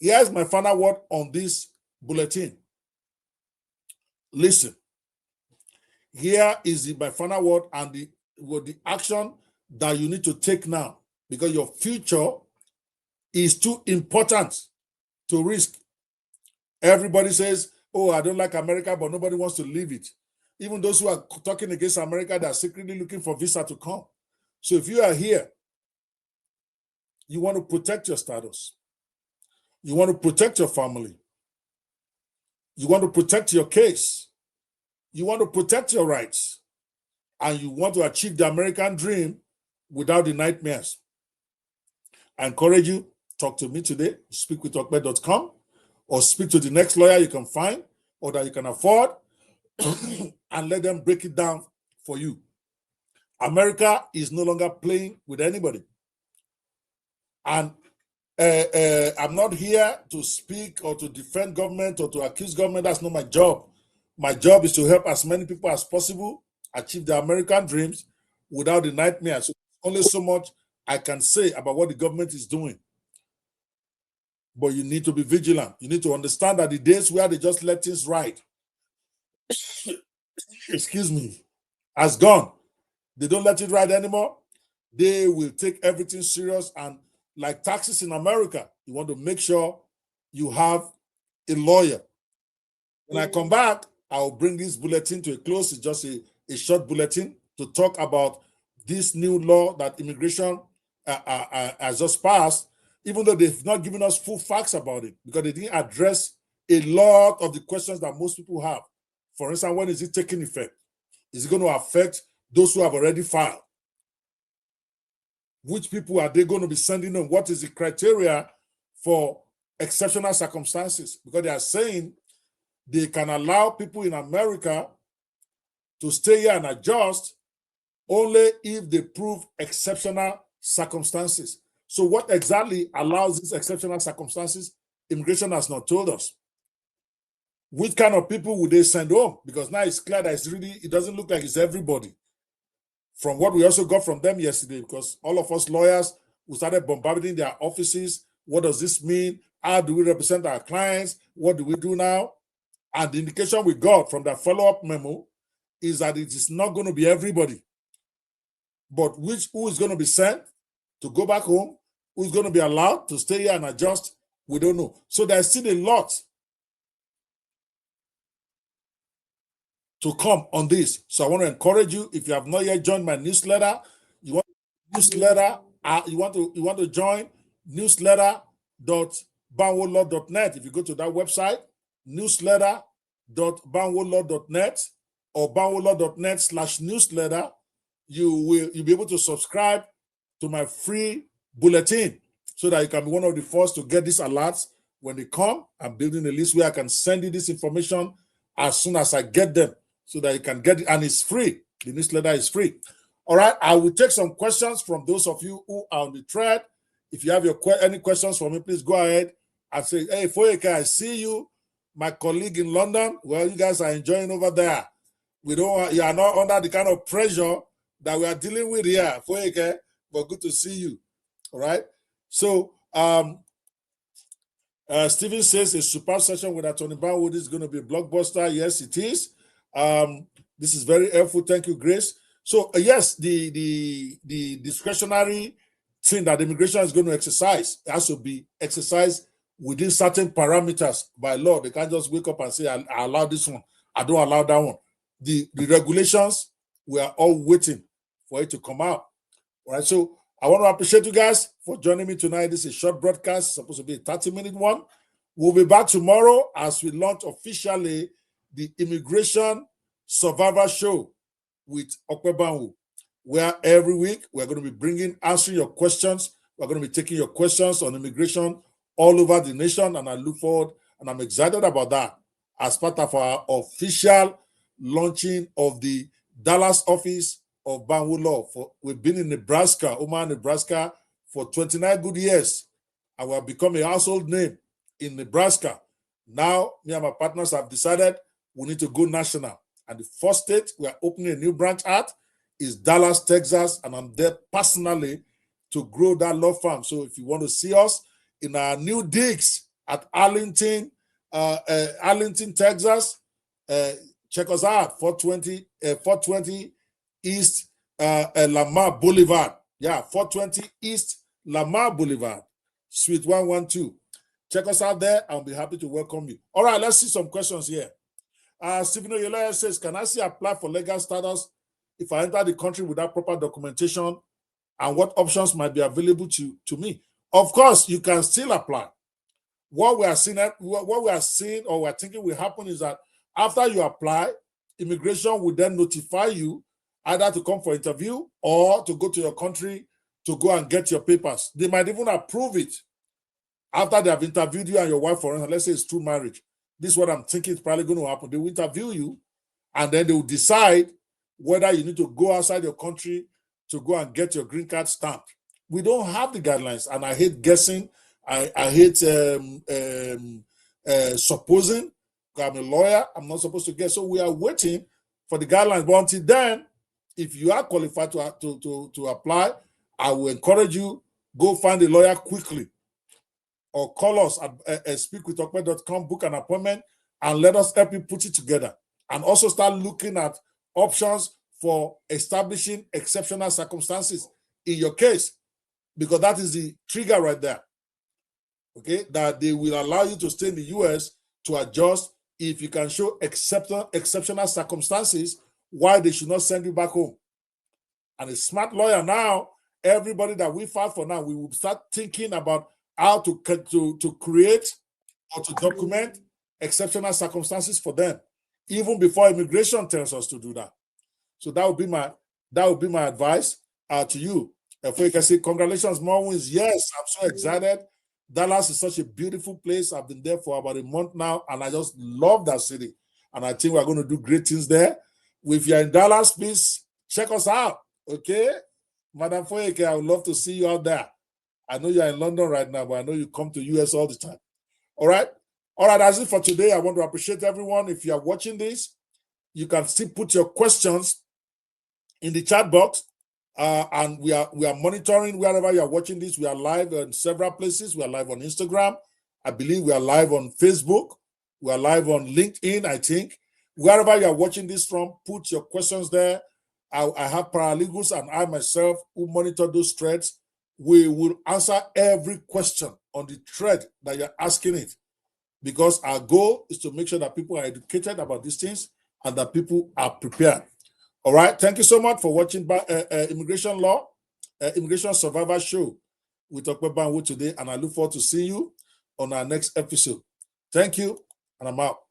Here's my final word on this bulletin. Listen. Here is my final word and the action that you need to take now, because your future is too important to risk. Everybody says, oh, I don't like America, but nobody wants to leave it. Even those who are talking against America, they are secretly looking for visa to come. So if you are here, you want to protect your status. You want to protect your family. You want to protect your case. You want to protect your rights. And you want to achieve the American dream without the nightmares. I encourage you, talk to me today, speakwithope.com, or speak to the next lawyer you can find or that you can afford, and let them break it down for you. America is no longer playing with anybody. And I'm not here to speak or to defend government or to accuse government. That's not my job. My job is to help as many people as possible achieve their American dreams without the nightmares. So only so much I can say about what the government is doing. But you need to be vigilant. You need to understand that the days where they just let things ride, excuse me, has gone. They don't let it ride anymore. They will take everything serious, and like taxes in America, you want to make sure you have a lawyer. When I come back, I'll bring this bulletin to a close. It's just a short bulletin to talk about this new law that immigration has just passed, even though they've not given us full facts about it, because they didn't address a lot of the questions that most people have. For instance, when is it taking effect? Is it going to affect those who have already filed? Which people are they going to be sending them? What is the criteria for exceptional circumstances? Because they are saying they can allow people in America to stay here and adjust only if they prove exceptional circumstances. So what exactly allows these exceptional circumstances? Immigration has not told us. Which kind of people would they send home? Because now it's clear that it doesn't look like it's everybody. From what we also got from them yesterday, because all of us lawyers, we started bombarding their offices. What does this mean? How do we represent our clients? What do we do now? And the indication we got from the follow-up memo is that it is not going to be everybody. But who is going to be sent to go back home? Who's going to be allowed to stay here and adjust? We don't know. So there's still a lot to come on this. So I want to encourage you, if you have not yet joined my newsletter, you want to join newsletter.banwolaw.net. If you go to that website, newsletter.banwolaw.net or banwolaw.net/newsletter, you'll be able to subscribe to my free bulletin so that you can be one of the first to get these alerts when they come. I'm building a list where I can send you this information as soon as I get them, so that you can get it, and it's free. The newsletter is free. All right, I will take some questions from those of you who are on the thread. If you have any questions for me, please go ahead and say, hey, Foyeke, I see you, my colleague in London. Well, you guys are enjoying over there. You are not under the kind of pressure that we are dealing with here, Foyeke, but good to see you. All right. So Stephen says a superb session with Attorney Banwo. This is going to be a blockbuster. Yes, it is. This is very helpful. Thank you, Grace. So yes, the discretionary thing that immigration is going to exercise has to be exercised within certain parameters by law. They can't just wake up and say, I allow this one, I don't allow that one. The regulations, we are all waiting for it to come out. All right. So I want to appreciate you guys for joining me tonight. This is a short broadcast, it's supposed to be a 30-minute one. We'll be back tomorrow as we launch officially the Immigration Survivor Show with Ope Banwo, where every week we're going to be answering your questions. We're going to be taking your questions on immigration all over the nation, and I look forward and I'm excited about that as part of our official launching of the Dallas office of Banwo Law. We've been in Nebraska, Omaha, Nebraska, for 29 good years, and we have become a household name in Nebraska. Now, me and my partners have decided we need to go national. And the first state we are opening a new branch at is Dallas, Texas, and I'm there personally to grow that law firm. So if you want to see us in our new digs at Arlington, Arlington, Texas. Check us out, 420 East Lamar Boulevard. Yeah, 420 East Lamar Boulevard, Suite 112. Check us out there. I'll be happy to welcome you. All right, let's see some questions here. Stephen Oyelaya says, can I still apply for legal status if I enter the country without proper documentation, and what options might be available to me? Of course, you can still apply. What we are seeing or we're thinking will happen is that after you apply, immigration will then notify you either to come for interview or to go to your country to go and get your papers. They might even approve it after they have interviewed you and your wife, for instance. Let's say it's true marriage. This is what I'm thinking is probably going to happen. They will interview you, and then they will decide whether you need to go outside your country to go and get your green card stamped. We don't have the guidelines, and I hate guessing. I hate supposing. I'm a lawyer. I'm not supposed to guess. So we are waiting for the guidelines. But until then, if you are qualified to apply, I will encourage you, go find a lawyer quickly, or call us at speakwithope.com, book an appointment, and let us help you put it together. And also start looking at options for establishing exceptional circumstances in your case, because that is the trigger right there. Okay, that they will allow you to stay in the US to adjust if you can show exceptional circumstances why they should not send you back home. And a smart lawyer now, everybody that we file for now, we will start thinking about how to create or to document exceptional circumstances for them, even before immigration tells us to do that. So that would be my advice to you. If we can say congratulations, more wins. Yes, I'm so excited. Dallas is such a beautiful place. I've been there for about a month now, and I just love that city. And I think we're going to do great things there. If you're in Dallas, please check us out. Okay, Madam Foyeke, I would love to see you out there. I know you're in London right now, but I know you come to US all the time. All right. That's it for today. I want to appreciate everyone. If you are watching this, you can still put your questions in the chat box. And we are monitoring wherever you are watching this. We are live in several places. We are live on Instagram. I believe we are live on Facebook. We are live on LinkedIn, I think. Wherever you are watching this from, put your questions there. I have paralegals and I myself who monitor those threads. We will answer every question on the thread that you're asking it, because our goal is to make sure that people are educated about these things and that people are prepared. All right. Thank you so much for watching Immigration Law, Immigration Survivor Show with Ope Banwo today, and I look forward to seeing you on our next episode. Thank you, and I'm out.